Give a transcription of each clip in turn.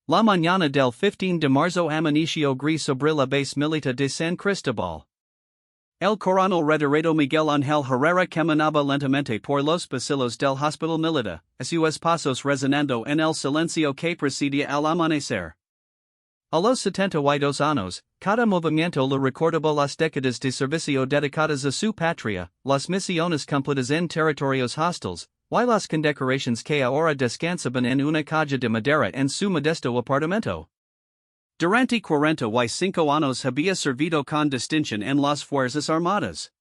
La mañana del 15 de marzo amaneció gris sobre la base militar de San Cristobal. El coronel retirado Miguel Ángel Herrera caminaba lentamente por los pasillos del hospital militar, a sus pasos resonando en el silencio que precedía al amanecer. A los 72 años, cada movimiento le recordaba las décadas de servicio dedicadas a su patria, las misiones cumplidas en territorios hostiles, y las condecoraciones que ahora descansaban en una caja de madera en su modesto apartamento. Durante 45 años había servido con distinción en las Fuerzas Armadas.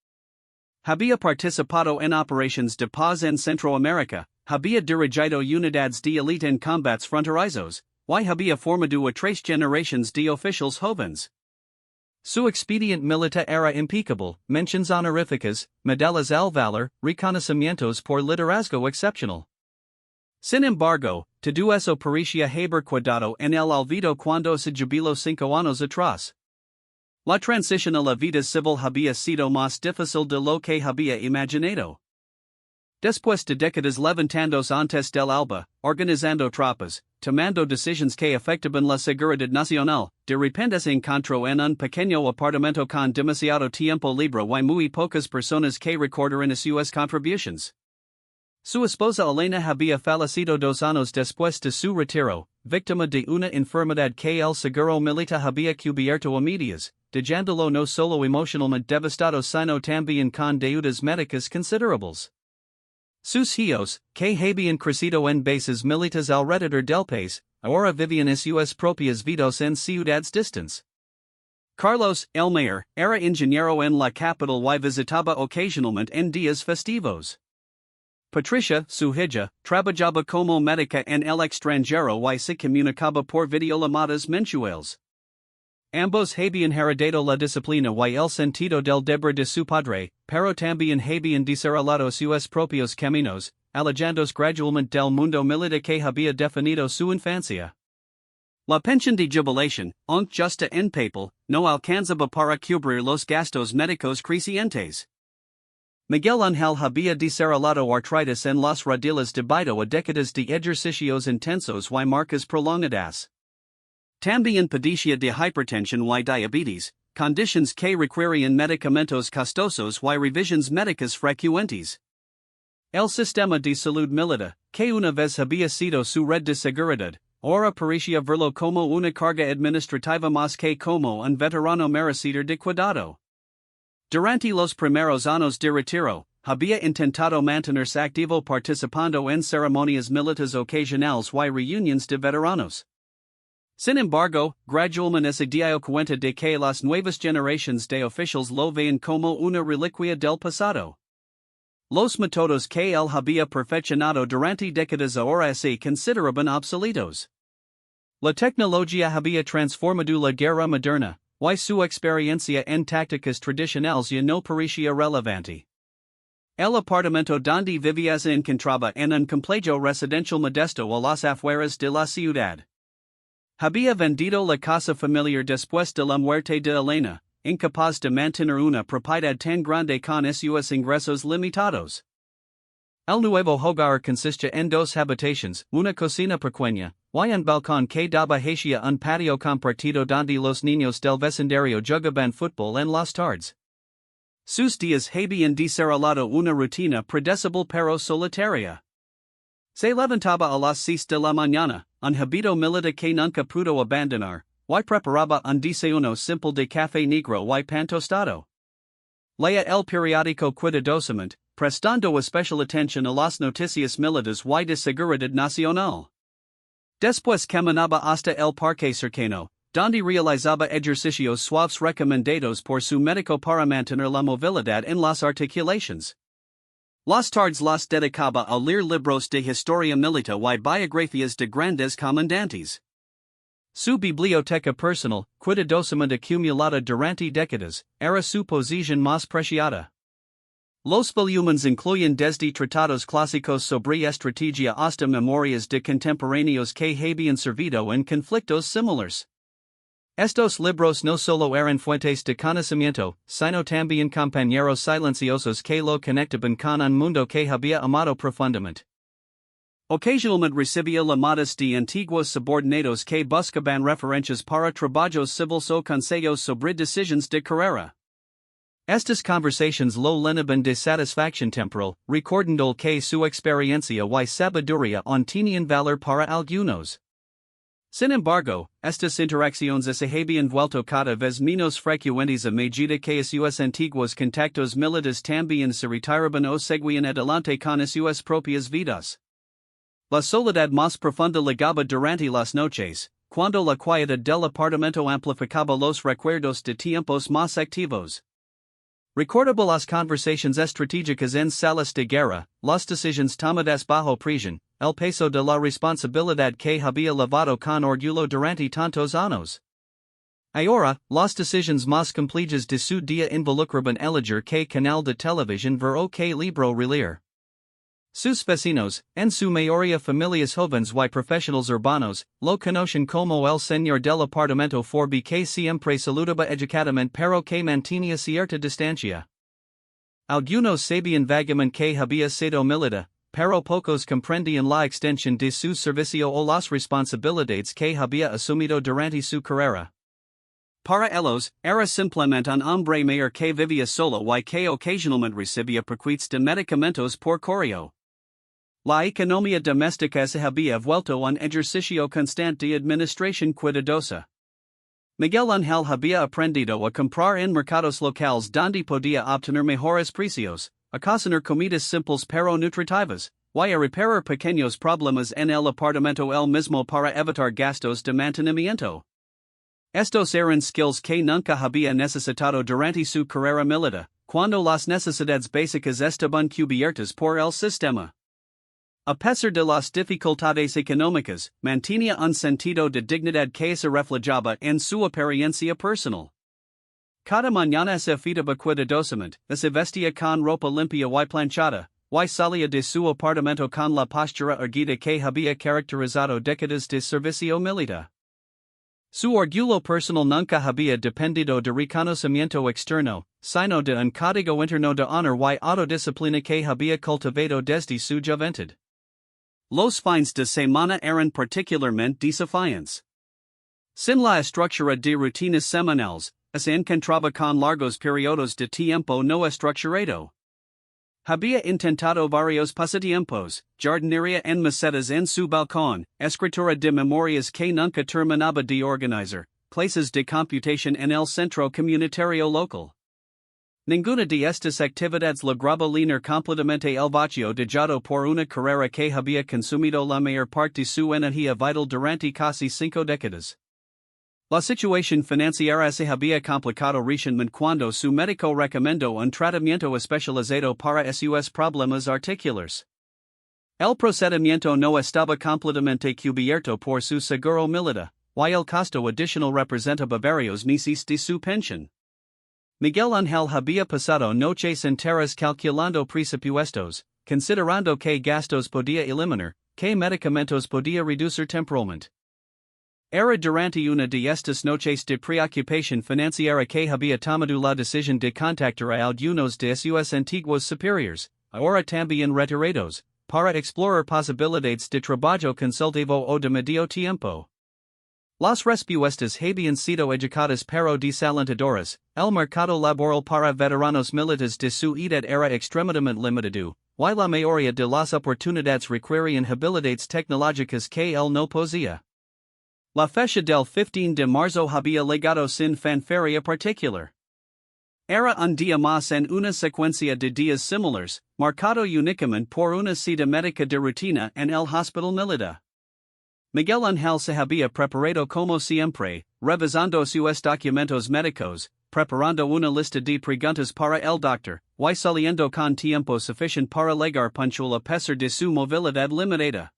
Había participado en operaciones de paz en Centroamérica, había dirigido unidades de élite en combates fronterizos, y había formado a 3 generaciones de oficiales jóvenes. Su expediente militar era impecable, menciones honoríficas, medallas al valor, reconocimientos por liderazgo excepcional. Sin embargo, todo eso parecía haber quedado en el olvido cuando se jubiló 5 años atrás. La transición a la vida civil había sido más difícil de lo que había imaginado. Después de décadas levantándose antes del alba, organizando tropas, tomando decisiones que afectaban la seguridad nacional, de repente se encontró en un pequeño apartamento con demasiado tiempo libre y muy pocas personas que recordaran sus contribuciones. Su esposa Elena había fallecido 2 años después de su retiro, víctima de una enfermedad que el seguro militar había cubierto a medias, dejándolo no solo emocionalmente devastado sino también con deudas médicas considerables. Sus hijos, que habían crecido en bases militares alrededor del país, ahora vivían sus propias vidas en ciudades distantes. Carlos, el mayor, era ingeniero en la capital y visitaba ocasionalmente en días festivos. Patricia, su hija, trabajaba como médica en el extranjero y se comunicaba por videollamadas mensuales. Ambos habían heredado la disciplina y el sentido del deber de su padre, pero también habían desarrollado sus propios caminos, alejándose gradualmente del mundo militar que había definido su infancia. La pensión de jubilación, aunque justa en papel, no alcanzaba para cubrir los gastos médicos crecientes. Miguel Ángel había desarrollado artritis en las rodillas debido a décadas de ejercicios intensos y marcas prolongadas. También padecía de hipertensión y diabetes, condiciones que requerían medicamentos costosos y revisiones médicas frecuentes. El sistema de salud militar, que una vez había sido su red de seguridad, ahora parecía verlo como una carga administrativa más que como un veterano merecedor de cuidado. Durante los primeros años de retiro, había intentado mantenerse activo participando en ceremonias militares ocasionales y reuniones de veteranos. Sin embargo, gradualmente se dio cuenta de que las nuevas generaciones de oficiales lo veían como una reliquia del pasado. Los métodos que él había perfeccionado durante décadas ahora se consideraban obsoletos. La tecnología había transformado la guerra moderna, y su experiencia en tácticas tradicionales ya no parecía relevante. El apartamento donde vivía se encontraba en un complejo residencial modesto a las afueras de la ciudad. Había vendido la casa familiar después de la muerte de Elena, incapaz de mantener una propiedad tan grande con sus ingresos limitados. El nuevo hogar consiste en 2 habitaciones, una cocina pequeña, y un balcón que daba hacia un patio compartido donde los niños del vecindario jugaban fútbol en las tardes. Sus días habían desarrollado una rutina predecible pero solitaria. Se levantaba a las 6 de la mañana, un hábito militar que nunca pudo abandonar, y preparaba un desayuno simple de café negro y pan tostado. Leía el periódico cuidadosamente, prestando especial atención a las noticias militares y de seguridad nacional. Después caminaba hasta el parque cercano, donde realizaba ejercicios suaves recomendados por su médico para mantener la movilidad en las articulaciones. Las tardes las dedicaba a leer libros de historia militar y biografías de grandes comandantes. Su biblioteca personal, cuidadosamente acumulada durante décadas, era su posesión más preciada. Los volúmenes incluyen desde tratados clásicos sobre estrategia hasta memorias de contemporáneos que habían servido en conflictos similares. Estos libros no solo eran fuentes de conocimiento, sino también compañeros silenciosos que lo conectaban con un mundo que había amado profundamente. Ocasionalmente recibía llamadas de antiguos subordinados que buscaban referencias para trabajos civiles o consejos sobre decisiones de carrera. Estas conversaciones lo llenaban de satisfacción temporal, recordando que su experiencia y sabiduría aún tenían valor para algunos. Sin embargo, estas interacciones se habían vuelto cada vez menos frecuentes a medida que sus antiguos contactos militares también se retiraban o seguían adelante con sus propias vidas. La soledad más profunda llegaba durante las noches, cuando la quietud del apartamento amplificaba los recuerdos de tiempos más activos. Recordaba las conversaciones estratégicas en salas de guerra, las decisiones tomadas bajo presión, el peso de la responsabilidad que había llevado con orgullo durante tantos años. Ahora, las decisiones más complejas de su día involucraban elegir qué canal de televisión ver o qué libro leer. Sus vecinos, en su mayoría familias jóvenes y profesionales urbanos, lo conocen como el señor del apartamento que siempre saludaba educadamente pero que mantenía cierta distancia. Algunos sabían vagamente que había sido militar, pero pocos comprendían la extensión de su servicio o las responsabilidades que había asumido durante su carrera. Para ellos, era simplemente un hombre mayor que vivía solo y que ocasionalmente recibía bequests de medicamentos por correo. La economía doméstica se había vuelto un ejercicio constante de administración cuidadosa. Miguel Ángel había aprendido a comprar en mercados locales donde podía obtener mejores precios, a cocinar comidas simples pero nutritivas, y a reparar pequeños problemas en el apartamento él mismo para evitar gastos de mantenimiento. Estos eran skills que nunca había necesitado durante su carrera militar, cuando las necesidades básicas estaban cubiertas por el sistema. A pesar de las dificultades económicas, mantenía un sentido de dignidad que se reflejaba en su apariencia personal. Cada mañana se afeitaba cuidadosamente, se vestía con ropa limpia y planchada, y salía de su apartamento con la postura erguida que había caracterizado décadas de servicio militar. Su orgullo personal nunca había dependido de reconocimiento externo, sino de un código interno de honor y autodisciplina que había cultivado desde su juventud. Los fines de semana eran particularmente desafiantes. Sin la estructura de rutinas semanales, se encontraba con largos periodos de tiempo no estructurado. Había intentado varios pasatiempos, jardinería en macetas en su balcón, escritura de memorias que nunca terminaba de organizar, clases de computación en el centro comunitario local. Ninguna de estas actividades lograba llenar completamente el vacío dejado por una carrera que había consumido la mayor parte de su energía vital durante casi 5 décadas. La situación financiera se había complicado recientemente cuando su médico recomendó un tratamiento especializado para sus problemas articulares. El procedimiento no estaba completamente cubierto por su seguro militar, y el costo adicional representaba varios meses de su pensión. Miguel Ángel había pasado noches enteras calculando presupuestos, considerando qué gastos podía eliminar, qué medicamentos podía reducir temporalmente. Era durante una de estas noches de preocupación financiera que había tomado la decisión de contactar a algunos de sus antiguos superiores, ahora también retirados, para explorar posibilidades de trabajo consultivo o de medio tiempo. Las respuestas habían sido educadas pero desalentadoras, el mercado laboral para veteranos militares de su edad era extremadamente limitado, y la mayoría de las oportunidades requerían habilidades tecnológicas que él no poseía. La fecha del 15 de marzo había llegado sin fanfarria particular. Era un día más en una secuencia de días similares, marcado únicamente por una cita médica de rutina en el hospital militar. Miguel Ángel se había preparado como siempre, revisando sus documentos médicos, preparando una lista de preguntas para el doctor, y saliendo con tiempo suficiente para llegar puntual a pesar de su movilidad limitada.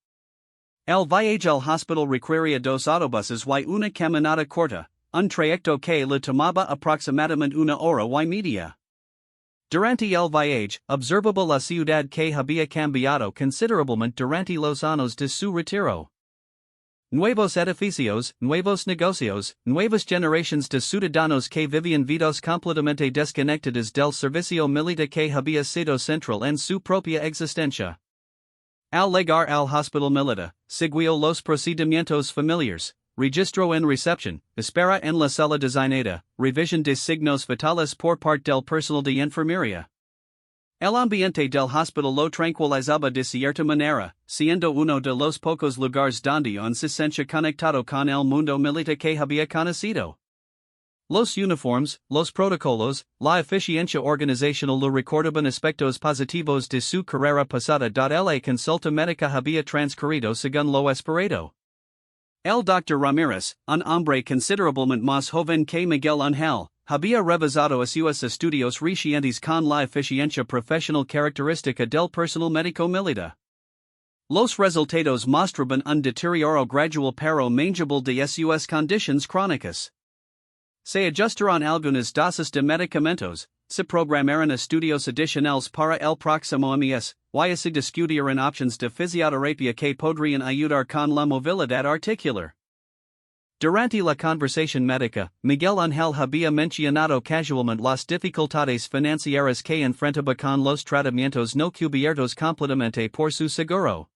El viaje al hospital requería 2 autobuses y una caminata corta, un trayecto que le tomaba aproximadamente 1 hora y media. Durante el viaje, observaba la ciudad que había cambiado considerablemente durante los años de su retiro. Nuevos edificios, nuevos negocios, nuevas generaciones de ciudadanos que vivían vidas completamente desconectadas del servicio militar que había sido central en su propia existencia. Al llegar al hospital militar, siguió los procedimientos familiares, registró en recepción, espera en la sala designada, revisión de signos vitales por parte del personal de enfermería. El ambiente del hospital lo tranquilizaba de cierta manera, siendo uno de los pocos lugares donde un se sentía conectado con el mundo militar que había conocido. Los uniformes, los protocolos, la eficiencia organizacional lo recordaban aspectos positivos de su carrera pasada. La consulta médica había transcurrido según lo esperado. El Dr. Ramirez, un hombre considerablemente más joven que Miguel Ángel, había revisado sus estudios recientes con la eficiencia profesional característica del personal médico militar. Los resultados mostraban un deterioro gradual pero manageable de sus condiciones crónicas. Se ajustaron algunas dosis de medicamentos, se programaron estudios adicionales para el próximo mes, y se discutieron opciones de fisioterapia que podrían ayudar con la movilidad articular. Durante la conversación médica, Miguel Ángel había mencionado casualmente las dificultades financieras que enfrentaba con los tratamientos no cubiertos completamente por su seguro.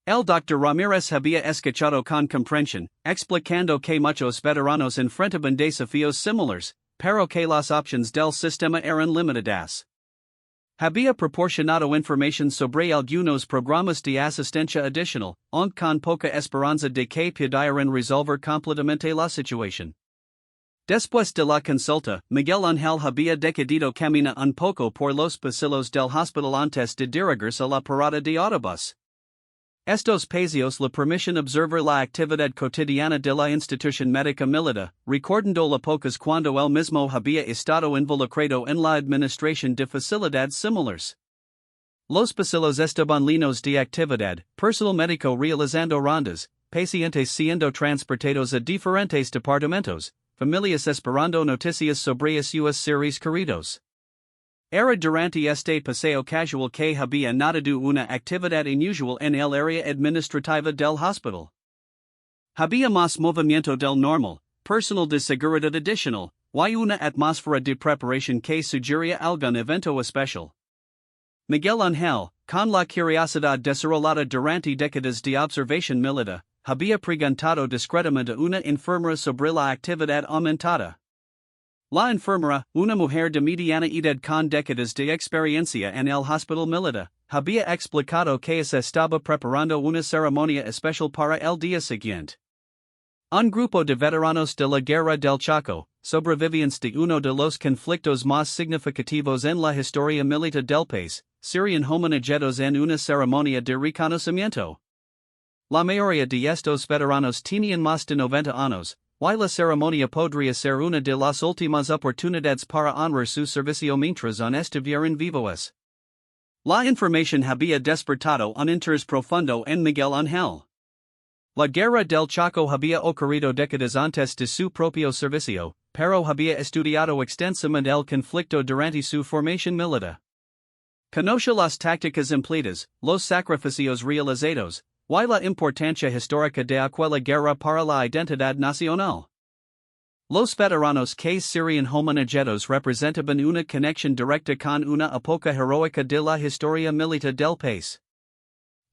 El Dr. Ramirez había escuchado con comprensión, explicando que muchos veteranos enfrentaban desafíos similares, pero que las opciones del sistema eran limitadas. Había proporcionado información sobre algunos programas de asistencia adicional, aunque con poca esperanza de que pudieran resolver completamente la situación. Después de la consulta, Miguel Ángel había decidido caminar un poco por los pasillos del hospital antes de dirigirse a la parada de autobús. Estos paseos le permiten observar la actividad cotidiana de la institución médica militar, recordando las pocas cuando él mismo había estado involucrado en la administración de facilidades similares. Los pasillos estaban llenos de actividad, personal médico realizando rondas, pacientes siendo transportados a diferentes departamentos, familias esperando noticias sobre sus seres queridos. Era durante este paseo casual que había notado una actividad inusual en el área administrativa del hospital. Había más movimiento del normal, personal de seguridad adicional, y una atmósfera de preparación que sugería algún evento especial. Miguel Ángel, con la curiosidad desarrollada durante décadas de observación militar, había preguntado discretamente a una enfermera sobre la actividad aumentada. La enfermera, una mujer de mediana edad con décadas de experiencia en el hospital militar, había explicado que se estaba preparando una ceremonia especial para el día siguiente. Un grupo de veteranos de la Guerra del Chaco, sobrevivientes de uno de los conflictos más significativos en la historia militar del país, serían homenajeados en una ceremonia de reconocimiento. La mayoría de estos veteranos tenían más de 90 años, y la ceremonia podría ser una de las últimas oportunidades para honrar su servicio mientras aún estuvieran vivos. La información había despertado un interés profundo en Miguel Ángel. La Guerra del Chaco había ocurrido décadas antes de su propio servicio, pero había estudiado extensamente el conflicto durante su formación militar. Conoce las tácticas empleadas, los sacrificios realizados, y la importancia histórica de aquella guerra para la identidad nacional. Los veteranos que serían homenajeados representaban una conexión directa con una época heroica de la historia militar del país.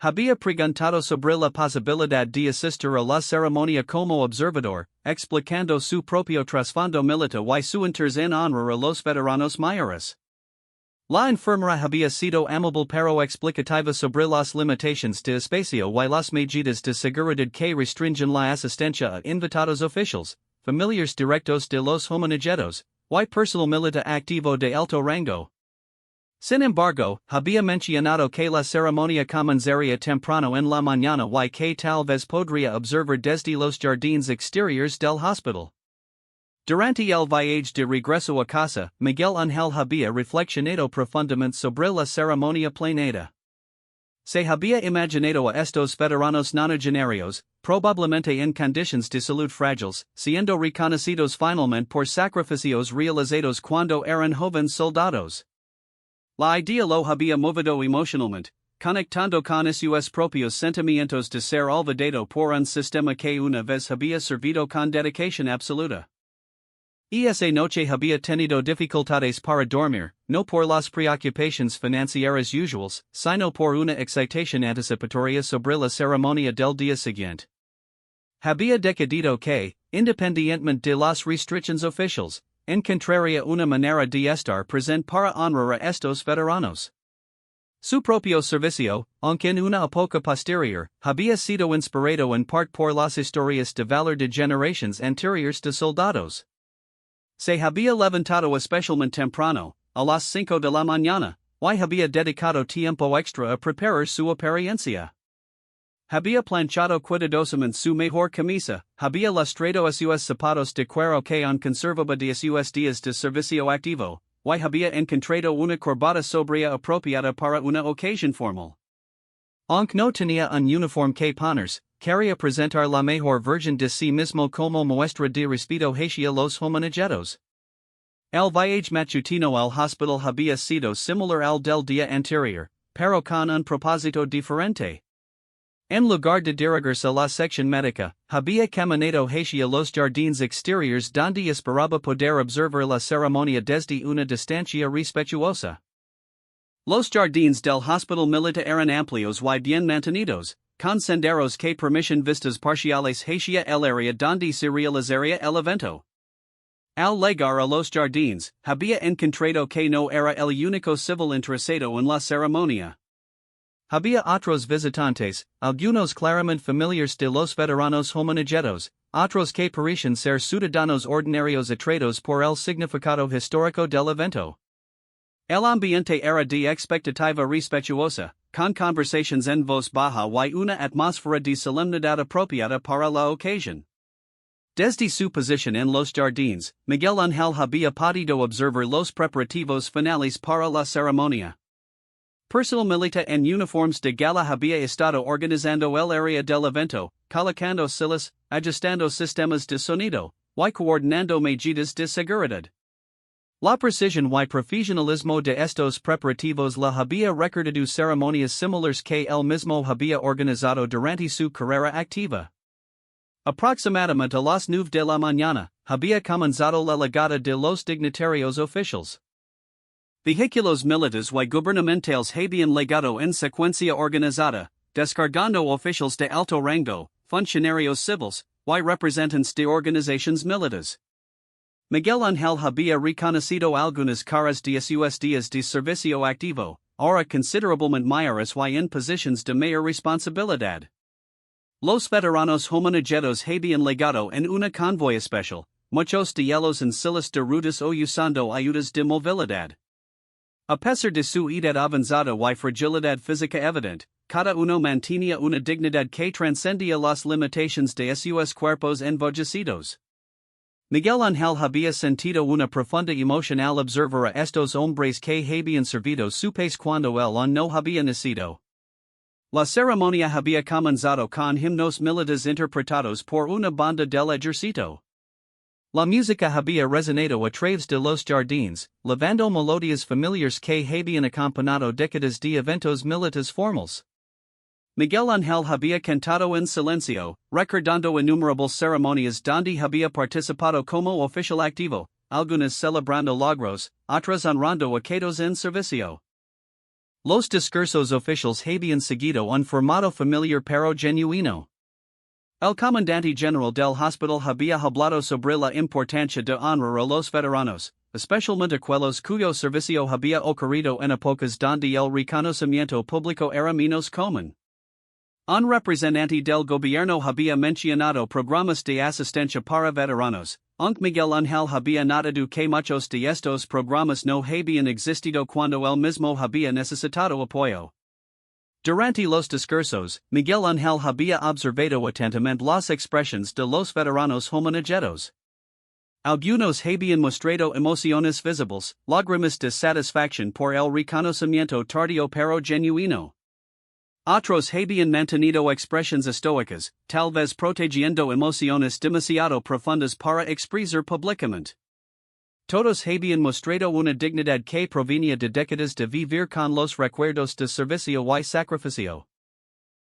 Había preguntado sobre la posibilidad de asistir a la ceremonia como observador, explicando su propio trasfondo militar y su interés en honrar a los veteranos mayores. La enfermera había sido amable pero explicativa sobre las limitaciones de espacio y las medidas de seguridad que restringen la asistencia a invitados oficiales, familiares directos de los homenajeados, y personal militar activo de alto rango. Sin embargo, había mencionado que la ceremonia comenzaría temprano en la mañana y que tal vez podría observar desde los jardines exteriores del hospital. Durante el viaje de regreso a casa, Miguel Ángel había reflexionado profundamente sobre la ceremonia planeada. Se había imaginado a estos veteranos nonagenarios, probablemente en condiciones de salud frágiles, siendo reconocidos finalmente por sacrificios realizados cuando eran jóvenes soldados. La idea lo había movido emocionalmente, conectando con sus propios sentimientos de ser olvidado por un sistema que una vez había servido con dedicación absoluta. Esa noche había tenido dificultades para dormir, no por las preocupaciones financieras usuales, sino por una excitación anticipatoria sobre la ceremonia del día siguiente. Había decidido que, independientemente de las restricciones oficiales, encontraría una manera de estar presente para honrar a estos veteranos. Su propio servicio, aunque en una época posterior, había sido inspirado en parte por las historias de valor de generaciones anteriores de soldados. Se había levantado especialmente temprano, a las 5 de la mañana, y había dedicado tiempo extra a preparar su apariencia. Había planchado cuidadosamente su mejor camisa, había lustrado sus zapatos de cuero que aún conservaba de sus días de servicio activo, y había encontrado una corbata sobria apropiada para una ocasión formal. Aunque no tenía un uniforme que ponerse, quería presentar la mejor versión de sí mismo como muestra de respeto hacia los homenajeados. El viaje matutino al hospital había sido similar al del día anterior, pero con un propósito diferente. En lugar de dirigirse a la sección médica, había caminado hacia los jardines exteriores donde esperaba poder observar la ceremonia desde una distancia respetuosa. Los jardines del hospital militar eran amplios y bien mantenidos, con senderos que permitían vistas parciales hacia el área donde se realizaría el evento. Al llegar a los jardines, había encontrado que no era el único civil interesado en la ceremonia. Había otros visitantes, algunos claramente familiares de los veteranos homenajeados, otros que parecían ser ciudadanos ordinarios atraídos por el significado histórico del evento. El ambiente era de expectativa respetuosa, con conversaciones en voz baja y una atmósfera de solemnidad apropiada para la ocasión. Desde su posición en los jardines, Miguel Ángel había podido observar los preparativos finales para la ceremonia. Personal militar en uniformes de gala había estado organizando el área del evento, colocando sillas, ajustando sistemas de sonido, y coordinando medidas de seguridad. La precisión y profesionalismo de estos preparativos la había recordado ceremonias similares que él mismo había organizado durante su carrera activa. Aproximadamente a las 9 de la mañana, había comenzado la llegada de los dignatarios oficiales. Vehículos militares y gubernamentales habían llegado en secuencia organizada, descargando oficiales de alto rango, funcionarios civiles, y representantes de organizaciones militares. Miguel Ángel había reconocido algunas caras de sus días de servicio activo, ahora considerablemente mayores y en posiciones de mayor responsabilidad. Los veteranos homenajeados habían llegado en una convoy especial, muchos de ellos en sillas de ruedas o usando ayudas de movilidad. A pesar de su edad avanzada y fragilidad física evidente, cada uno mantenía una dignidad que transcendía las limitaciones de sus cuerpos envejecidos. Miguel Ángel había sentido una profunda emoción al observar a estos hombres que habían servido su país cuando él aún no había nacido. La ceremonia había comenzado con himnos militares interpretados por una banda del ejército. La música había resonado a través de los jardines, levando melodías familiares que habían acompañado décadas de eventos militares formales. Miguel Ángel había cantado en silencio, recordando innumerables ceremonias donde había participado como oficial activo, algunas celebrando logros, otras honrando a quedos en servicio. Los discursos oficiales habían seguido un formato familiar pero genuino. El comandante general del hospital había hablado sobre la importancia de honrar a los veteranos, especialmente aquellos cuyo servicio había ocurrido en épocas donde el reconocimiento público era menos común. Un representante del gobierno había mencionado programas de asistencia para veteranos, aunque Miguel Ángel había notado que muchos de estos programas no habían existido cuando él mismo había necesitado apoyo. Durante los discursos, Miguel Ángel había observado atentamente las expresiones de los veteranos homenajeados. Algunos habían mostrado emociones visibles, lágrimas de satisfacción por el reconocimiento tardío pero genuino. Otros habían mantenido expresiones estoicas, tal vez protegiendo emociones demasiado profundas para expresar públicamente. Todos habían mostrado una dignidad que provenía de décadas de vivir con los recuerdos de servicio y sacrificio.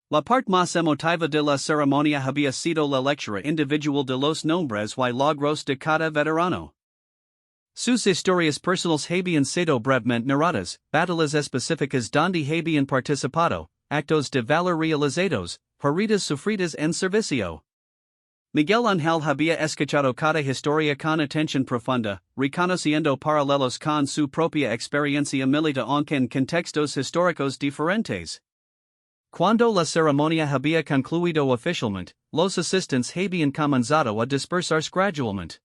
La parte más emotiva de la ceremonia había sido la lectura individual de los nombres y logros de cada veterano. Sus historias personales habían sido brevemente narradas, batallas específicas donde habían participado, actos de valor realizados, heridas sufridas en servicio. Miguel Ángel había escuchado cada historia con atención profunda, reconociendo paralelos con su propia experiencia militar aunque en contextos históricos diferentes. Cuando la ceremonia había concluido oficialmente, los asistentes habían comenzado a dispersarse gradualmente.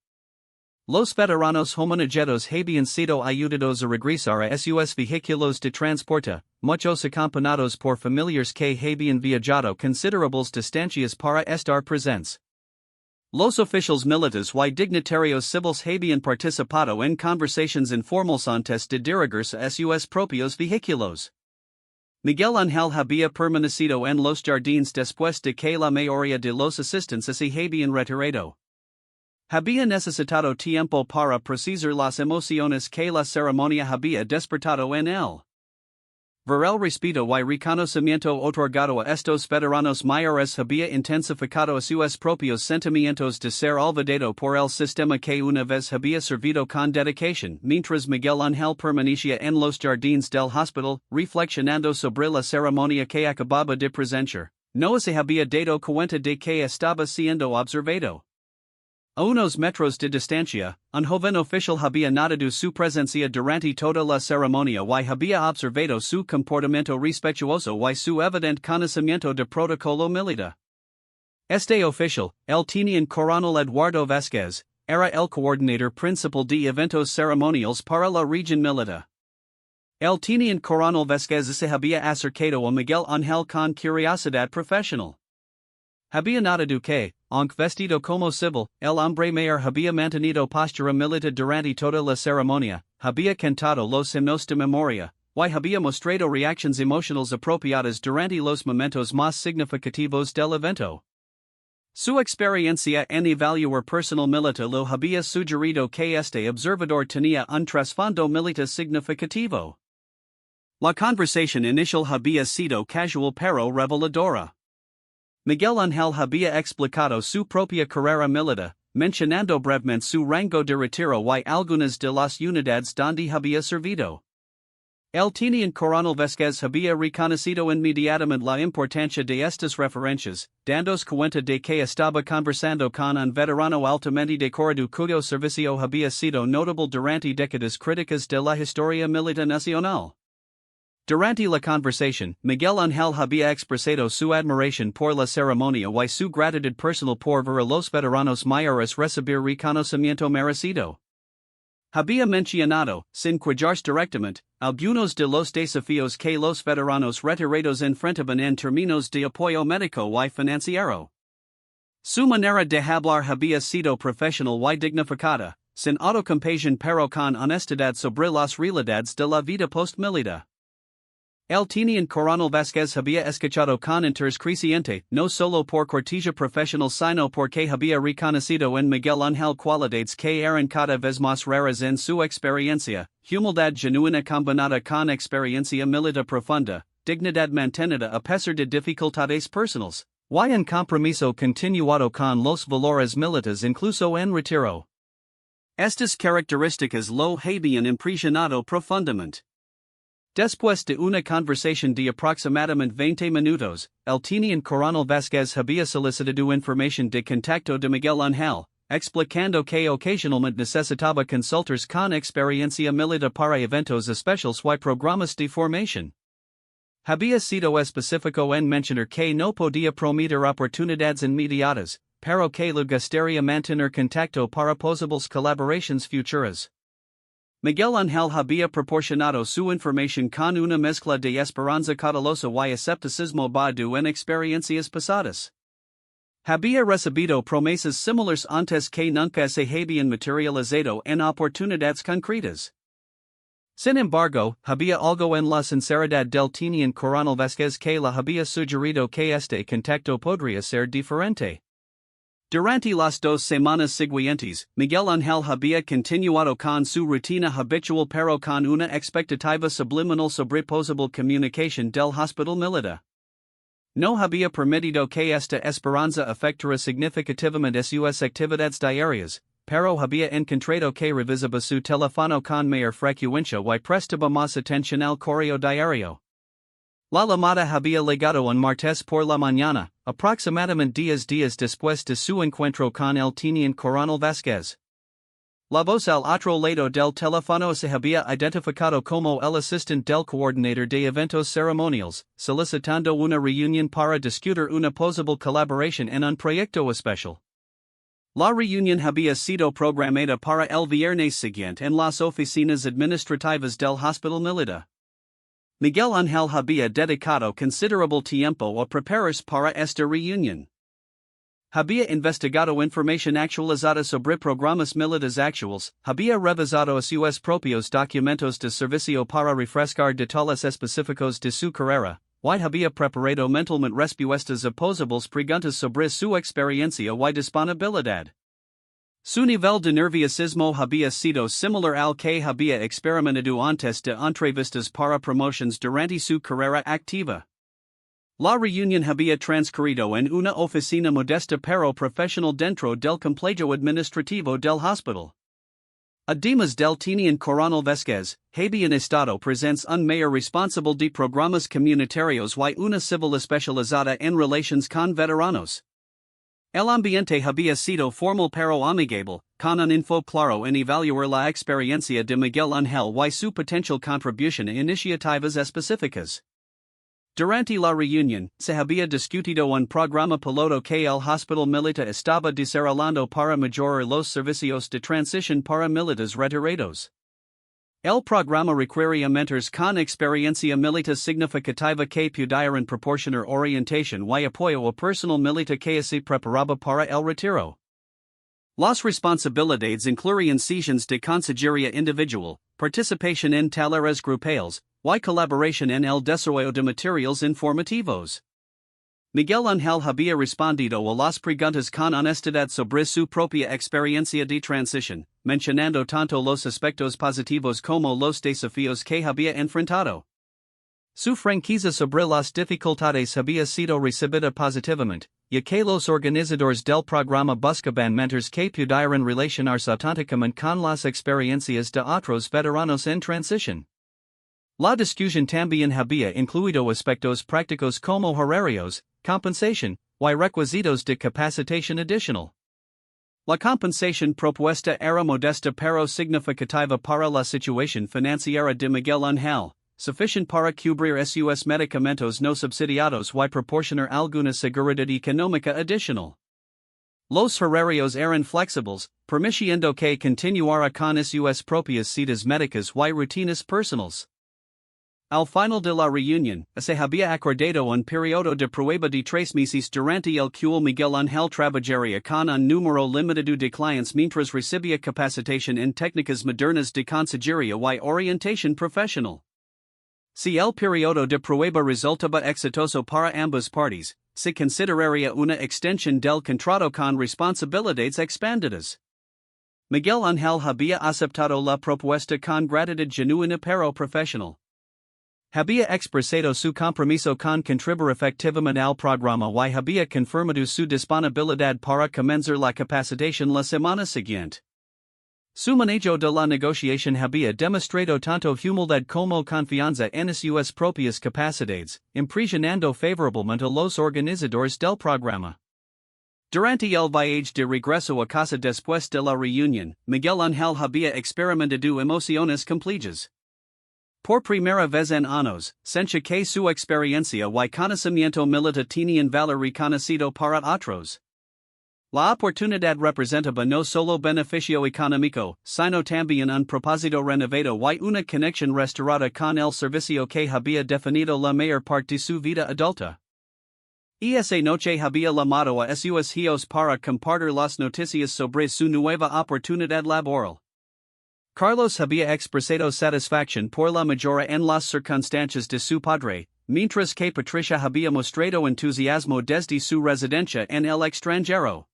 Los veteranos homenajeados habían sido ayudados a regresar a sus vehículos de transporte, muchos acompañados por familiares que habían viajado considerables distancias para estar presentes. Los oficiales militares y dignatarios civiles habían participado en conversaciones informales antes de dirigirse a sus propios vehículos. Miguel Ángel había permanecido en los jardines después de que la mayoría de los asistentes se habían retirado. Había necesitado tiempo para procesar las emociones que la ceremonia había despertado en él. Ver el respeto y reconocimiento otorgado a estos veteranos mayores había intensificado sus propios sentimientos de ser olvidado por el sistema que una vez había servido con dedicación, mientras Miguel Ángel permanecía en los jardines del hospital, reflexionando sobre la ceremonia que acababa de presenciar. No se había dado cuenta de que estaba siendo observado. A unos metros de distancia, un joven oficial había notado su presencia durante toda la ceremonia y había observado su comportamiento respetuoso y su evidente conocimiento de protocolo militar. Este oficial, el teniente coronel Eduardo Vázquez, era el coordinador principal de eventos ceremoniales para la región militar. El teniente coronel Vázquez se había acercado a Miguel Ángel con curiosidad profesional. Había notado que, aunque vestido como civil, el hombre mayor había mantenido postura militar durante toda la ceremonia, había cantado los himnos de memoria, y había mostrado reacciones emocionales apropiadas durante los momentos más significativos del evento. Su experiencia en evaluar personal militar lo había sugerido que este observador tenía un trasfondo militar significativo. La conversación inicial había sido casual pero reveladora. Miguel Ángel había explicado su propia carrera militar, mencionando brevemente su rango de retiro y algunas de las unidades donde había servido. El teniente coronel Vázquez había reconocido inmediatamente la importancia de estas referencias, dándose cuenta de que estaba conversando con un veterano altamente decorado cuyo servicio había sido notable durante décadas críticas de la historia militar nacional. Durante la conversación, Miguel Ángel había expresado su admiración por la ceremonia y su gratitud personal por ver a los veteranos mayores recibir reconocimiento merecido. Había mencionado, sin quejarse directamente, algunos de los desafíos que los veteranos retirados enfrentaban en términos de apoyo médico y financiero. Su manera de hablar había sido profesional y dignificada, sin autocompasión pero con honestidad sobre las realidades de la vida post-militar. El teniente coronel Vázquez había escuchado con interés creciente, no solo por cortesía profesional sino porque había reconocido en Miguel Ángel cualidades que eran cada vez más raras en su experiencia, humildad genuina combinada con experiencia militar profunda, dignidad mantenida a pesar de dificultades personales, y un compromiso continuado con los valores militares incluso en retiro. Estas características lo habían impresionado profundamente. Después de una conversación de aproximadamente 20 minutos, el teniente coronel Vázquez había solicitado información de contacto de Miguel Ángel, explicando que ocasionalmente necesitaba consultas con experiencia militar para eventos especiales y programas de formación. Había sido específico en mencionar que no podía prometer oportunidades inmediatas, pero que le gustaría mantener contacto para posibles colaboraciones futuras. Miguel Ángel había proporcionado su información con una mezcla de esperanza cautelosa y escepticismo basado en experiencias pasadas. Había recibido promesas similares antes que nunca se habían materializado en oportunidades concretas. Sin embargo, había algo en la sinceridad del teniente coronel Vázquez que le había sugerido que este contacto podría ser diferente. Durante las 2 semanas siguientes, Miguel Ángel había continuado con su rutina habitual pero con una expectativa subliminal sobre posible comunicación del hospital militar. No había permitido que esta esperanza afectara significativamente sus actividades diarias, pero había encontrado que revisaba su teléfono con mayor frecuencia y prestaba más atención al correo diario. La llamada había llegado un martes por la mañana, aproximadamente 10 días después de su encuentro con el teniente coronel Vázquez. La voz al otro lado del teléfono se había identificado como el asistente del coordinador de eventos ceremoniales, solicitando una reunión para discutir una posible colaboración en un proyecto especial. La reunión había sido programada para el viernes siguiente en las oficinas administrativas del Hospital Militar. Miguel Ángel había dedicado considerable tiempo a prepararse para esta reunión. Había investigado información actualizada sobre programas militares actuales, había revisado sus propios documentos de servicio para refrescar detalles específicos de su carrera, y había preparado mentalmente respuestas a posibles preguntas sobre su experiencia y disponibilidad. Su nivel de nerviosismo había sido similar al que había experimentado antes de entrevistas para promociones durante su carrera activa. La reunión había transcurrido en una oficina modesta pero profesional dentro del complejo administrativo del hospital. Además del teniente coronel Vázquez, habían estado presentes un mayor responsable de programas comunitarios y una civil especializada en relaciones con veteranos. El ambiente había sido formal pero amigable, con un info claro en evaluar la experiencia de Miguel Ángel y su potencial contribución a iniciativas específicas. Durante la reunión, se había discutido un programa piloto que el Hospital Militar estaba desarrollando para mejorar los servicios de transición para militares retirados. El programa requería mentores con experiencia militar significativa que pudieran proporcionar orientación y apoyo al personal militar que se preparaba para el retiro. Las responsabilidades incluían sesiones de consejería individual, participación en talleres grupales, y colaboración en el desarrollo de materiales informativos. Miguel Ángel había respondido a las preguntas con honestidad sobre su propia experiencia de transición, mencionando tanto los aspectos positivos como los desafíos que había enfrentado. Su franqueza sobre las dificultades había sido recibida positivamente, ya que los organizadores del programa buscaban mentores que pudieran relacionarse auténticamente con las experiencias de otros veteranos en transición. La discusión también había incluido aspectos prácticos como horarios, compensación, y requisitos de capacitación adicional. La compensación propuesta era modesta pero significativa para la situación financiera de Miguel Ángel, suficiente para cubrir sus medicamentos no subsidiados y proporcionar alguna seguridad económica adicional. Los horarios eran flexibles, permitiendo que continuara con sus propias citas médicas y rutinas personales. Al final de la reunión, se había acordado un periodo de prueba de 3 meses durante el cual Miguel Ángel trabajaría con un número limitado de clientes mientras recibía capacitación en técnicas modernas de consejería y orientación profesional. Si el periodo de prueba resultaba exitoso para ambas partes, se consideraría una extensión del contrato con responsabilidades expandidas. Miguel Ángel había aceptado la propuesta con gratitud genuina pero profesional. Había expresado su compromiso con contribuir efectivamente al programa y había confirmado su disponibilidad para comenzar la capacitación la semana siguiente. Su manejo de la negociación había demostrado tanto humildad como confianza en sus propias capacidades, impresionando favorablemente a los organizadores del programa. Durante el viaje de regreso a casa después de la reunión, Miguel Ángel había experimentado emociones complejas. Por primera vez en años, sentía que su experiencia y conocimiento militar tenían valor reconocido para otros. La oportunidad representaba no solo beneficio económico, sino también un propósito renovado y una conexión restaurada con el servicio que había definido la mayor parte de su vida adulta. Esa noche había llamado a sus hijos para compartir las noticias sobre su nueva oportunidad laboral. Carlos había expresado satisfacción por la mejora en las circunstancias de su padre, mientras que Patricia había mostrado entusiasmo desde su residencia en el extranjero.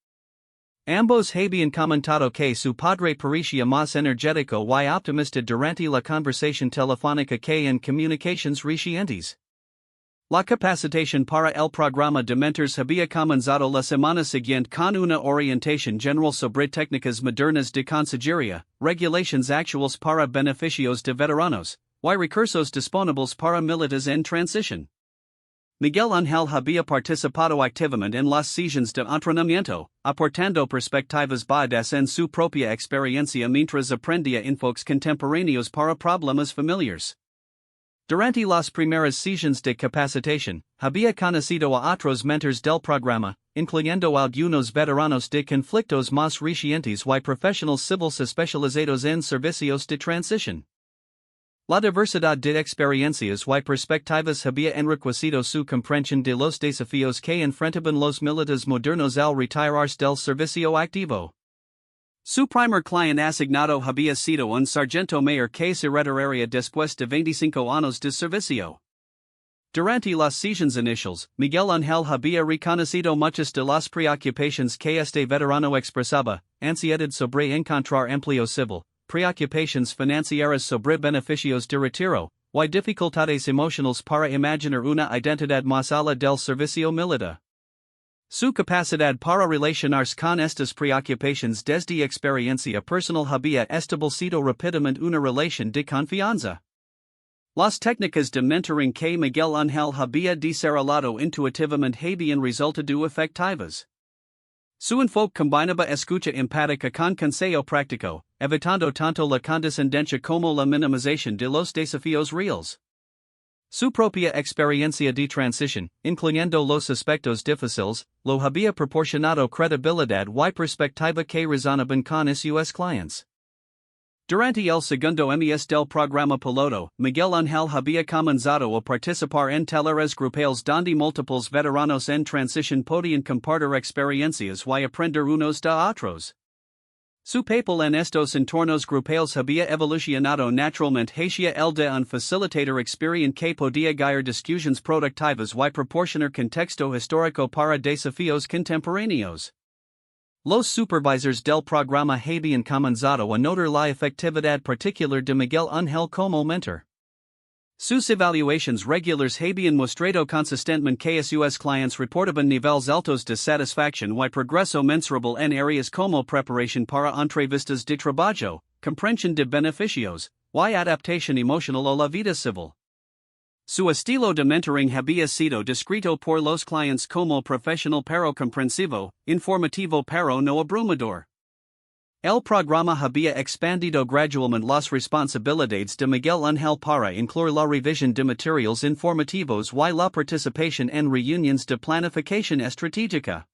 Ambos habían comentado que su padre parecía más energético y optimista durante la conversación telefónica que en comunicaciones recientes. La capacitación para el programa de mentores había comenzado la semana siguiente con una orientación general sobre técnicas modernas de consejería, regulations actuales para beneficios de veteranos, y recursos disponibles para militares en transición. Miguel Ángel había participado activamente en las sesiones de entrenamiento, aportando perspectivas basadas en su propia experiencia mientras aprendía enfoques contemporáneos para problemas familiares. Durante las primeras sesiones de capacitación, había conocido a otros mentores del programa, incluyendo algunos veteranos de conflictos más recientes y profesionales civiles especializados en servicios de transición. La diversidad de experiencias y perspectivas había enriquecido su comprensión de los desafíos que enfrentaban los militares modernos al retirarse del servicio activo. Su primer cliente asignado había sido un sargento mayor que se retiraría después de 25 años de servicio. Durante las sesiones iniciales, Miguel Ángel había reconocido muchas de las preocupaciones que este veterano expresaba: ansiedad sobre encontrar empleo civil, preocupaciones financieras sobre beneficios de retiro, y dificultades emocionales para imaginar una identidad más allá del servicio militar. Su capacidad para relacionarse con estas preocupaciones desde experiencia personal había establecido rápidamente una relación de confianza. Las técnicas de mentoring que Miguel Ángel había desarrollado intuitivamente habían resultado efectivas. Su enfoque combinaba escucha empática con consejo práctico, evitando tanto la condescendencia como la minimización de los desafíos reales. Su propia experiencia de transición, incluyendo los aspectos difíciles, lo había proporcionado credibilidad y perspectiva que resonaban con sus clientes. Durante el segundo mes del programa piloto, Miguel Ángel había comenzado a participar en talleres grupales donde múltiples veteranos en transición podían compartir experiencias y aprender unos de otros. Su papel en estos entornos grupales había evolucionado naturalmente hacia el de un facilitador experiente que podía guiar discusiones productivas y proporcionar contexto histórico para desafíos contemporáneos. Los supervisors del programa habían comenzado a notar la efectividad particular de Miguel Ángel como mentor. Sus evaluaciones regulares habían mostrado consistentemente que sus clientes reportaban niveles altos de satisfacción y progreso mensurable en áreas como preparación para entrevistas de trabajo, comprensión de beneficios, y adaptación emocional a la vida civil. Su estilo de mentoring había sido descrito por los clientes como profesional pero comprensivo, informativo pero no abrumador. El programa había expandido gradualmente las responsabilidades de Miguel Ángel para incluir la revisión de materiales informativos y la participación en reuniones de planificación estratégica.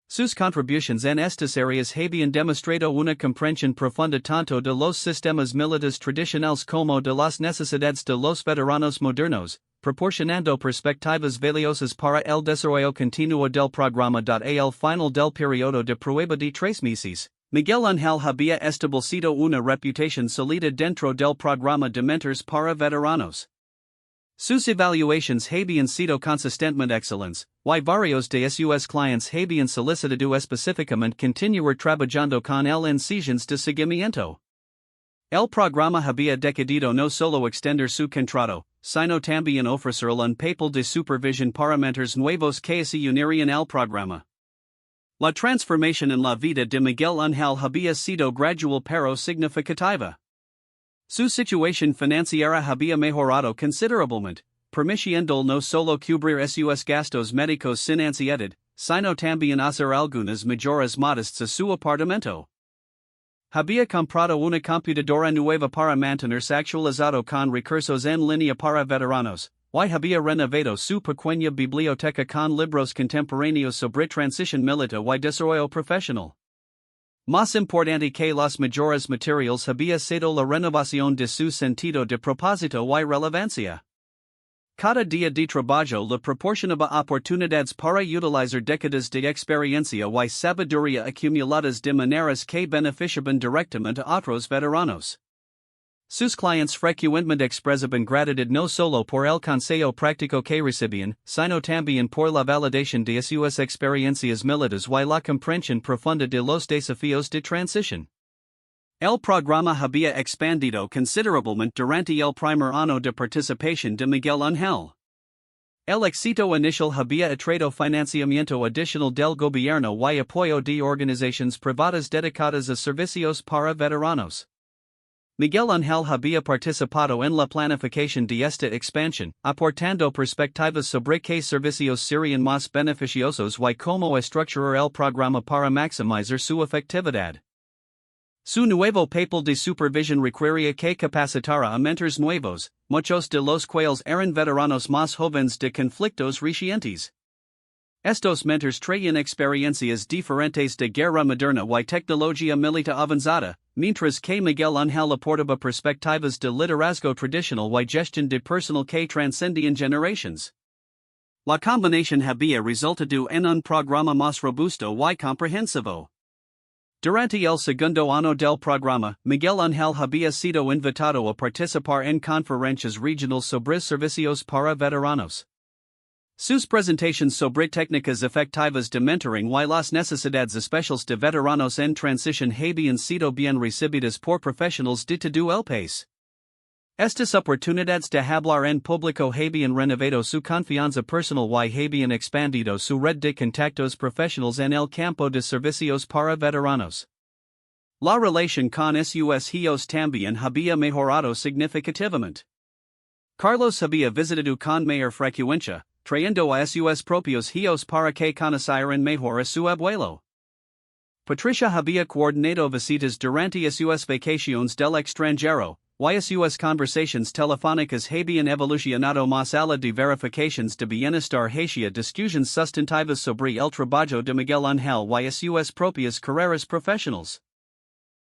Sus contribuciones en estas áreas habían demostrado una comprensión profunda tanto de los sistemas militares tradicionales como de las necesidades de los veteranos modernos, proporcionando perspectivas valiosas para el desarrollo continuo del programa. Al final del periodo de prueba de 3 meses, Miguel Ángel había establecido una reputación sólida dentro del programa de mentores para veteranos. Sus evaluaciones habían sido consistentemente excelentes, y varios de sus clientes habían solicitado específicamente continuar trabajando con él en sesiones de seguimiento. El programa había decidido no solo extender su contrato, sino también ofrecerle un papel de supervisión para mentores nuevos que se unirían al programa. La transformación en la vida de Miguel Ángel había sido gradual pero significativa. Su situación financiera había mejorado considerablemente, permitiendo no solo cubrir sus gastos médicos sin ansiedad, sino también hacer algunas mejoras modestas a su apartamento. Había comprado una computadora nueva para mantenerse actualizado con recursos en línea para veteranos, y había renovado su pequeña biblioteca con libros contemporáneos sobre transición militar y desarrollo profesional. Más importante que las mejoras materiales había sido la renovación de su sentido de propósito y relevancia. Cada día de trabajo le proporcionaba oportunidades para utilizar décadas de experiencia y sabiduría acumuladas de maneras que beneficiaban directamente a otros veteranos. Sus clientes frecuentemente expresaban gratitud no solo por el consejo práctico que recibían, sino también por la validación de sus experiencias militares y la comprensión profunda de los desafíos de transición. El programa había expandido considerablemente durante el primer año de participación de Miguel Ángel. El éxito inicial había atraído financiamiento adicional del gobierno y apoyo de organizaciones privadas dedicadas a servicios para veteranos. Miguel Ángel había participado en la planificación de esta expansión, aportando perspectivas sobre qué servicios serían más beneficiosos y cómo estructurar el programa para maximizar su efectividad. Su nuevo papel de supervisión requería que capacitara a mentores nuevos, muchos de los cuales eran veteranos más jóvenes de conflictos recientes. Estos mentores traían experiencias diferentes de guerra moderna y tecnología militar avanzada, mientras que Miguel Ángel aportaba perspectivas de liderazgo tradicional y gestión de personal que trascendían generaciones. La combinación había resultado en un programa más robusto y comprensivo. Durante el segundo año del programa, Miguel Ángel había sido invitado a participar en conferencias regionales sobre servicios para veteranos. Sus presentaciones sobre técnicas efectivas de mentoring y las necesidades especiales de veteranos en transición habían sido bien recibidas por profesionales de todo el país. Estas oportunidades de hablar en público habían renovado su confianza personal y habían expandido su red de contactos profesionales en el campo de servicios para veteranos. La relación con sus hijos también había mejorado significativamente. Carlos había visitado con mayor frecuencia, trayendo a sus propios hijos para que conocieran mejor a su abuelo. Patricia había coordinado visitas durante sus vacaciones del extranjero, y sus conversaciones telefónicas habían evolucionado más allá de verificaciones de bienestar hacia discusiones sustantivas sobre el trabajo de Miguel Ángel y sus propias carreras profesionales.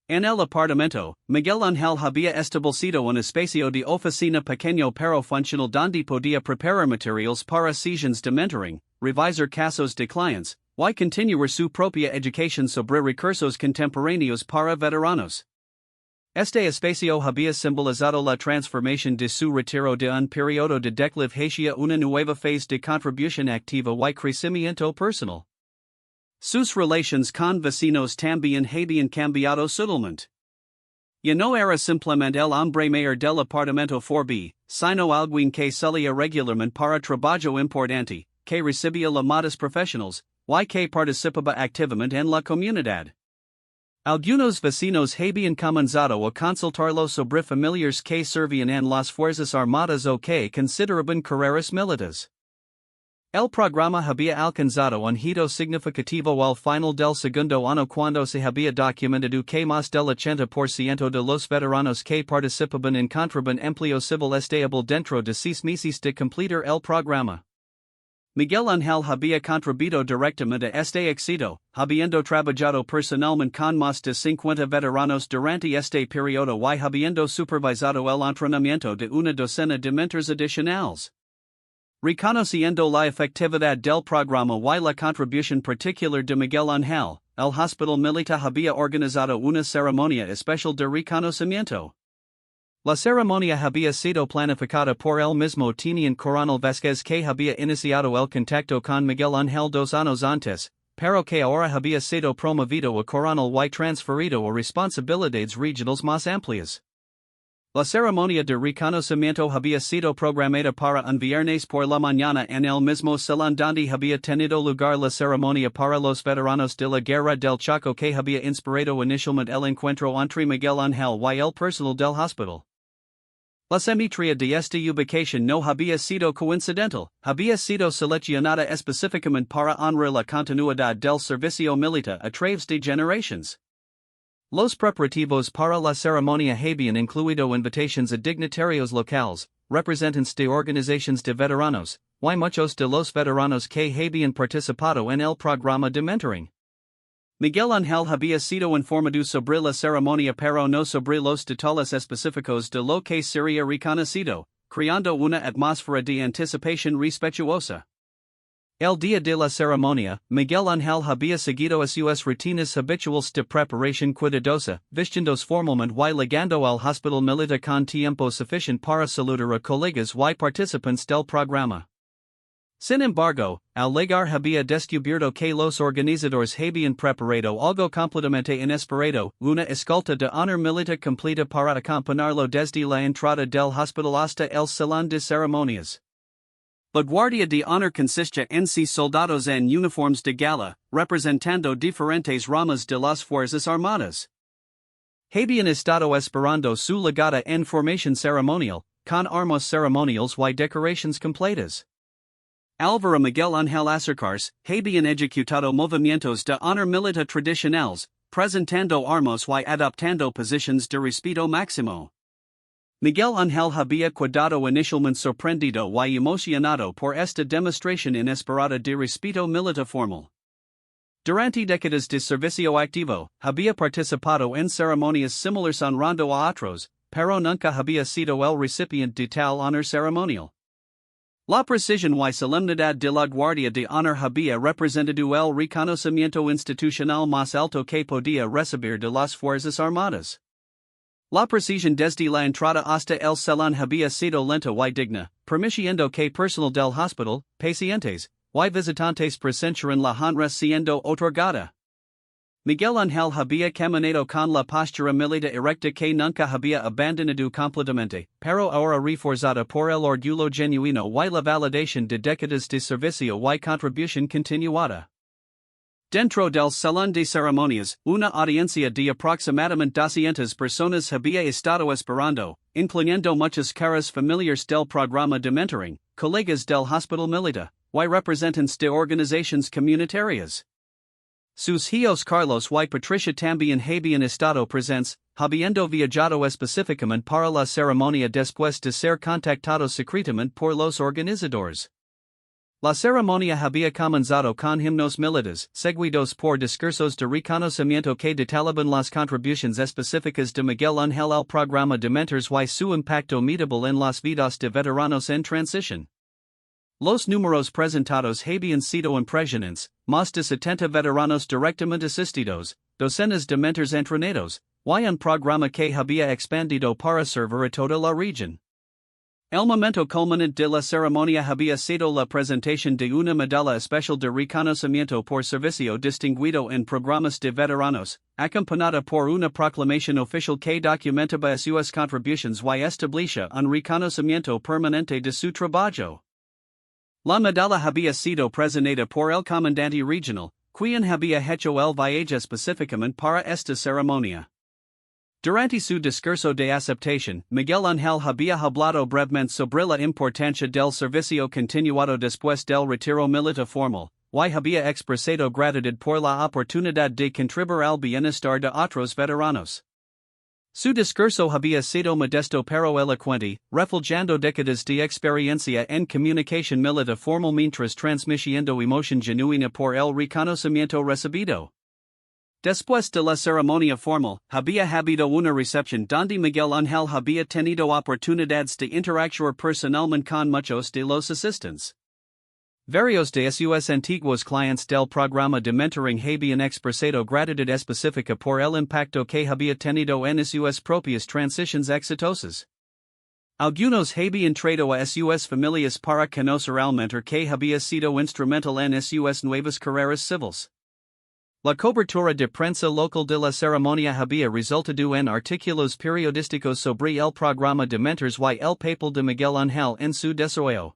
En el apartamento, Miguel Ángel había establecido un espacio de oficina pequeño pero funcional donde podía preparar materiales para sesiones de mentoring, revisar casos de clientes, y continuar su propia educación sobre recursos contemporáneos para veteranos. Este espacio había simbolizado la transformación de su retiro de un periodo de declive hacia una nueva fase de contribución activa y crecimiento personal. Sus relaciones con vecinos también habían cambiado sutilmente. Ya no era simplemente el hombre mayor del apartamento 4B, sino alguien que salía regularmente para trabajo importante, que recibía llamadas profesionales, y que participaba activamente en la comunidad. Algunos vecinos habían comenzado a consultarlo sobre familiares que servían en las fuerzas armadas o que consideraban carreras militares. El programa había alcanzado un hito significativo al final del segundo año cuando se había documentado que más del 80% de los veteranos que participaban encontraban empleo civil estable dentro de 6 meses de completar el programa. Miguel Ángel había contribuido directamente a este éxito, habiendo trabajado personalmente con más de 50 veteranos durante este periodo y habiendo supervisado el entrenamiento de una docena de mentores adicionales. Reconociendo la efectividad del programa y la contribución particular de Miguel Ángel, el Hospital Militar había organizado una ceremonia especial de reconocimiento. La ceremonia había sido planificada por el mismo teniente coronel Vázquez que había iniciado el contacto con Miguel Ángel 2 años antes, pero que ahora había sido promovido a coronel y transferido a responsabilidades regionales más amplias. La ceremonia de reconocimiento había sido programada para un viernes por la mañana en el mismo salón donde había tenido lugar la ceremonia para los veteranos de la Guerra del Chaco que había inspirado inicialmente el encuentro entre Miguel Ángel y el personal del hospital. La simetría de esta ubicación no había sido coincidental, había sido seleccionada específicamente para honrar la continuidad del servicio militar a través de generaciones. Los preparativos para la ceremonia habían incluido invitaciones a dignatarios locales, representantes de organizaciones de veteranos, y muchos de los veteranos que habían participado en el programa de mentoring. Miguel Ángel había sido informado sobre la ceremonia pero no sobre los detalles específicos de lo que sería reconocido, creando una atmósfera de anticipación respetuosa. El día de la ceremonia, Miguel Ángel había seguido a sus rutinas habituales de preparación cuidadosa, vistiéndose formalmente y llegando al hospital militar con tiempo suficiente para saludar a colegas y participantes del programa. Sin embargo, al llegar había descubierto que los organizadores habían preparado algo completamente inesperado, una escolta de honor militar completa para acompañarlo desde la entrada del hospital hasta el salón de ceremonias. La Guardia de Honor consiste en soldados en uniformes de gala, representando diferentes ramas de las fuerzas armadas. Habían estado esperando su llegada en formación ceremonial, con armas ceremoniales y decoraciones completas. Álvaro Miguel Ángel acercarse, habían ejecutado movimientos de honor militar tradicionales, presentando armas y adoptando posiciones de respeto máximo. Miguel Ángel había quedado inicialmente sorprendido y emocionado por esta demostración inesperada de respeto militar formal. Durante décadas de servicio activo, había participado en ceremonias similares honrando a otros, pero nunca había sido el recipiente de tal honor ceremonial. La precisión y solemnidad de la Guardia de Honor había representado el reconocimiento institucional más alto que podía recibir de las Fuerzas Armadas. La precisión desde la entrada hasta el salón había sido lenta y digna, permitiendo que personal del hospital, pacientes, y visitantes presenciaran la honra siendo otorgada. Miguel Ángel había caminado con la postura militar erecta que nunca había abandonado completamente, pero ahora reforzada por el orgullo genuino y la validación de décadas de servicio y contribución continuada. Dentro del salón de ceremonias, una audiencia de aproximadamente 200 personas había estado esperando, incluyendo muchas caras familiares del programa de mentoring, colegas del hospital militar, y representantes de organizaciones comunitarias. Sus hijos Carlos y Patricia también habían estado presentes, habiendo viajado específicamente para la ceremonia después de ser contactados secretamente por los organizadores. La ceremonia había comenzado con himnos militares, seguidos por discursos de reconocimiento que detallaban las contribuciones específicas de Miguel Ángel al programa de mentors y su impacto medible en las vidas de veteranos en transición. Los números presentados habían sido impresionantes, más de 70 veteranos directamente asistidos, docenas de mentors entrenados, y un programa que había expandido para servir a toda la región. El momento culminante de la ceremonia había sido la presentación de una medalla especial de reconocimiento por servicio distinguido en programas de veteranos, acompañada por una proclamación oficial que documentaba sus contribuciones y establecía un reconocimiento permanente de su trabajo. La medalla había sido presentada por el comandante regional, quien había hecho el viaje específicamente para esta ceremonia. Durante su discurso de aceptación, Miguel Ángel había hablado brevemente sobre la importancia del servicio continuado después del retiro militar formal, y había expresado gratitud por la oportunidad de contribuir al bienestar de otros veteranos. Su discurso había sido modesto pero elocuente, reflejando décadas de experiencia en comunicación militar formal mientras transmitiendo emoción genuina por el reconocimiento recibido. Después de la ceremonia formal, había habido una recepción donde Miguel Ángel había tenido oportunidades de interactuar personalmente con muchos de los asistentes. Varios de sus antiguos clientes del programa de mentoring habían expresado gratitud específica por el impacto que había tenido en sus propias transiciones exitosas. Algunos habían traído a sus familias para conocer al mentor que había sido instrumental en sus nuevas carreras civiles. La cobertura de prensa local de la ceremonia había resultado en artículos periodísticos sobre el programa de mentors y el papel de Miguel Ángel en su desarrollo.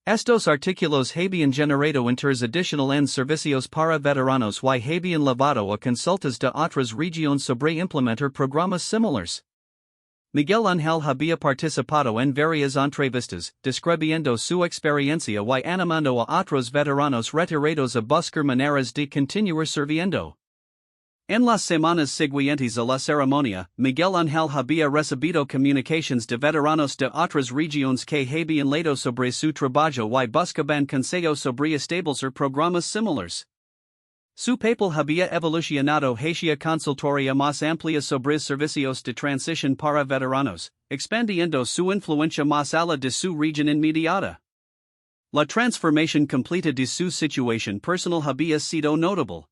Estos artículos habían generado interés adicional en servicios para veteranos y habían llevado a consultas de otras regiones sobre implementar programas similares. Miguel Ángel había participado en varias entrevistas, describiendo su experiencia y animando a otros veteranos retirados a buscar maneras de continuar sirviendo. En las semanas siguientes a la ceremonia, Miguel Ángel había recibido comunicaciones de veteranos de otras regiones que habían leído sobre su trabajo y buscaban consejos sobre establecer programas similares. Su papel había evolucionado hacia consultoría más amplia sobre servicios de transición para veteranos, expandiendo su influencia más allá de su región inmediata. La transformación completa de su situación personal había sido notable.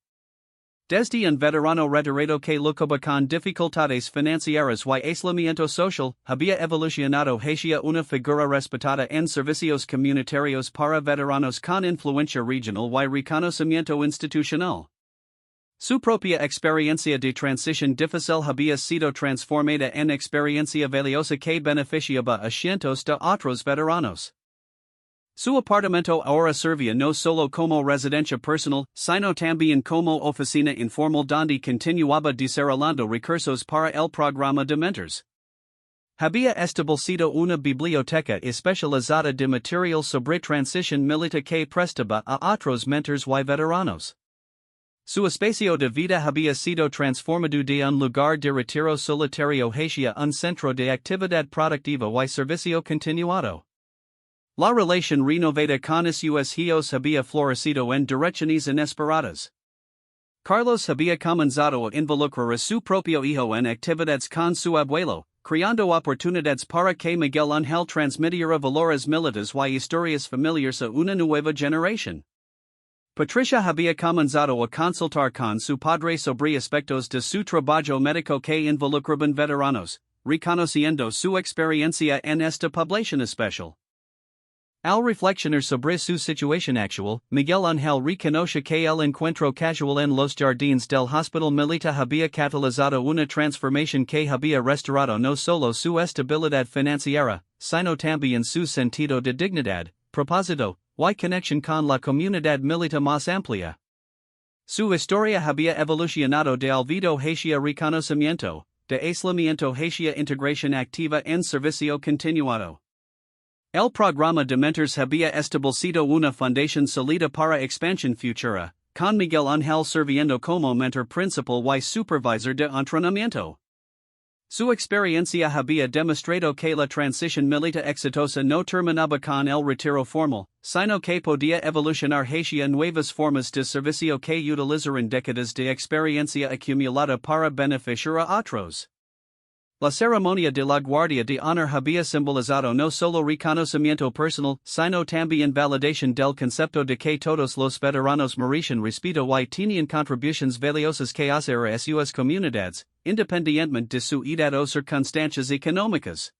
Desde un veterano retirado que luchaba con dificultades financieras y aislamiento social, había evolucionado hacia una figura respetada en servicios comunitarios para veteranos con influencia regional y reconocimiento institucional. Su propia experiencia de transición difícil había sido transformada en experiencia valiosa que beneficiaba a cientos de otros veteranos. Su apartamento ahora servía no solo como residencia personal, sino también como oficina informal donde continuaba desarrollando recursos para el programa de mentores. Había establecido una biblioteca especializada de material sobre transición militar que prestaba a otros mentores y veteranos. Su espacio de vida había sido transformado de un lugar de retiro solitario hacia un centro de actividad productiva y servicio continuado. La relación renovada con sus hijos había florecido en direcciones inesperadas. Carlos había comenzado a involucrar a su propio hijo en actividades con su abuelo, creando oportunidades para que Miguel Ángel transmitiera valores militares y historias familiares a una nueva generación. Patricia había comenzado a consultar con su padre sobre aspectos de su trabajo médico que involucraban veteranos, reconociendo su experiencia en esta población especial. Al reflexionar sobre su situación actual, Miguel Ángel reconoce que el encuentro casual en los jardines del hospital militar había catalizado una transformación que había restaurado no solo su estabilidad financiera, sino también su sentido de dignidad, propósito, y conexión con la comunidad militar más amplia. Su historia había evolucionado de olvido hacia reconocimiento, de aislamiento hacia integración activa en servicio continuado. El programa de mentores había establecido una fundación sólida para expansión futura, con Miguel Ángel sirviendo como mentor principal y supervisor de entrenamiento. Su experiencia había demostrado que la transición militar exitosa no terminaba con el retiro formal, sino que podía evolucionar hacia nuevas formas de servicio que utilizaran décadas de experiencia acumulada para beneficiar a otros. La ceremonia de la Guardia de Honor había simbolizado no solo reconocimiento personal, sino también validación del concepto de que todos los veteranos merecen respeto y tenían contribuciones valiosas que hacer a sus comunidades, independientemente de su edad o circunstancias económicas.